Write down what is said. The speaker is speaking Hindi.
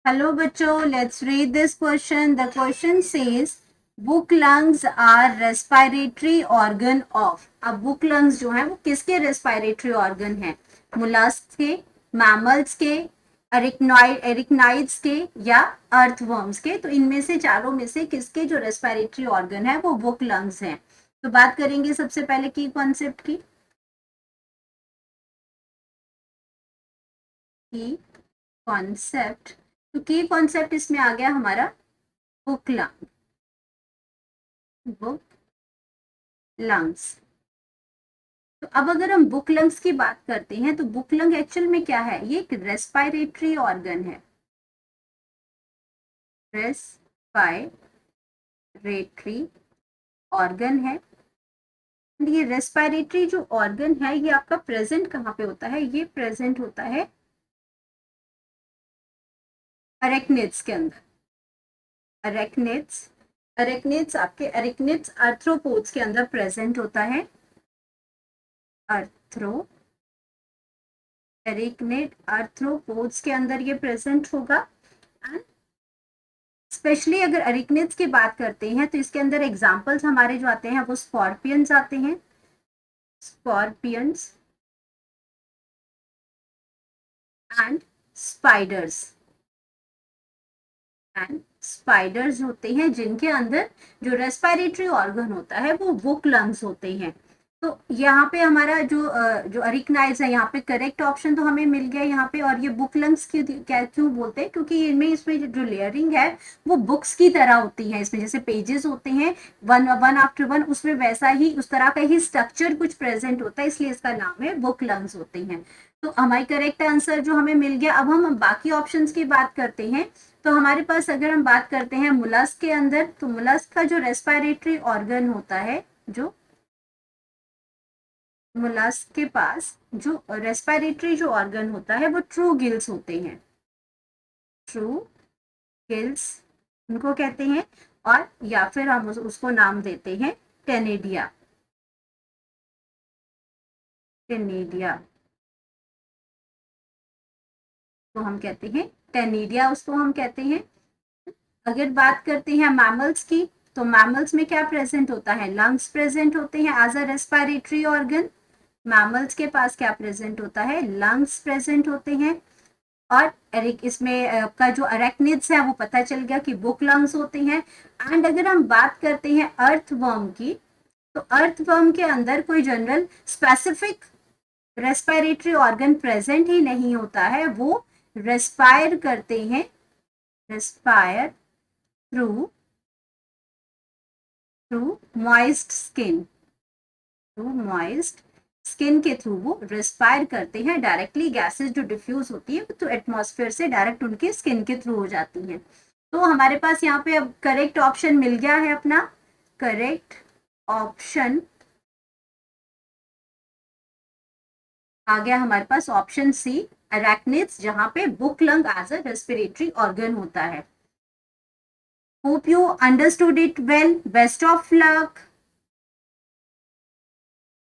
Hello बच्चों, let's read this question. The question says book lungs are respiratory organ of. अब book lungs जो है वो किसके respiratory organ है? Mollusks के, mammals के, एरिकनाइड्स के या अर्थवर्म्स के? तो इनमें से चारों में से किसके जो रेस्पिरेटरी ऑर्गन है वो बुक लंग्स हैं. तो बात करेंगे सबसे पहले की कॉन्सेप्ट की. कॉन्सेप्ट, तो की कॉन्सेप्ट इसमें आ गया हमारा बुक लंग. Book lungs. तो अब अगर हम बुक लंग्स की बात करते हैं तो बुक लंग एक्चुअल में क्या है? ये एक रेस्पिरेटरी ऑर्गन है. रेस्पिरेटरी ऑर्गन है. ये रेस्पिरेटरी जो ऑर्गन है ये आपका प्रेजेंट कहाँ पे होता है? ये प्रेजेंट होता है अरेक्निड्स के अंदर. अरेक्निड्स अरेक्निड्स आपके अरेक्निड्स आर्थ्रोपोड्स के अंदर प्रेजेंट होता है. एरिकनेट आर्थ्रोपोड्स के अंदर ये प्रेजेंट होगा. एंड स्पेशली अगर अरिकनिड्स की बात करते हैं तो इसके अंदर एग्जांपल्स हमारे जो आते हैं वो स्कॉर्पियंस आते हैं. Scorpions and spiders. And spiders होते हैं जिनके अंदर जो रेस्पिरेटरी ऑर्गन होता है वो बुक लंग्स होते हैं. तो यहाँ पे हमारा जो अरिकनाइड्स है, यहाँ पे करेक्ट ऑप्शन तो हमें मिल गया यहाँ पे. और ये बुक लंग्स क्यों बोलते हैं? क्योंकि इनमें इसमें जो लेयरिंग है वो बुक्स की तरह होती है. इसमें जैसे पेजेस होते हैं वन वन आफ्टर वन, उसमें वैसा ही उस तरह का ही स्ट्रक्चर कुछ प्रेजेंट होता है, इसलिए इसका नाम है बुक लंग्स होते हैं. तो हमारी करेक्ट आंसर जो हमें मिल गया. अब हम बाकी ऑप्शंस की बात करते हैं. तो हमारे पास अगर हम बात करते हैं मुलस्क के अंदर, तो मुलस्क का जो रेस्पिरेटरी ऑर्गन होता है, जो मुलस्क के पास जो रेस्पिरेटरी जो ऑर्गन होता है वो ट्रू गिल्स होते हैं. ट्रू गिल्स उनको कहते हैं. और या फिर हम उसको नाम देते हैं टेनिडिया. टेनिडिया तो हम कहते हैं टेनिडिया, उसको हम कहते हैं. अगर बात करते हैं मैमल्स की, तो मैमल्स में क्या प्रेजेंट होता है? लंग्स प्रेजेंट होते हैं as a respiratory organ. Mammals के पास क्या प्रेजेंट होता है? लंग्स प्रेजेंट होते हैं. और इसमें का जो अरेक्निड्स है वो पता चल गया कि बुक लंग्स होते हैं. एंड अगर हम बात करते हैं अर्थवर्म की, तो अर्थवर्म के अंदर कोई general specific respiratory organ present ही नहीं होता है. वो रेस्पायर करते हैं, respire through moist skin. Through moist skin के थ्रू वो रेस्पायर करते हैं. डायरेक्टली गैसेस जो डिफ्यूज होती है तो एटमॉस्फेयर से डायरेक्ट उनके स्किन के थ्रू हो जाती हैं. तो हमारे पास यहाँ पे अब करेक्ट ऑप्शन मिल गया है. अपना करेक्ट ऑप्शन आ गया हमारे पास ऑप्शन सी, अरेक्निड्स, जहां पे book lung as a respiratory organ होता है. Hope you understood it well. Best of luck.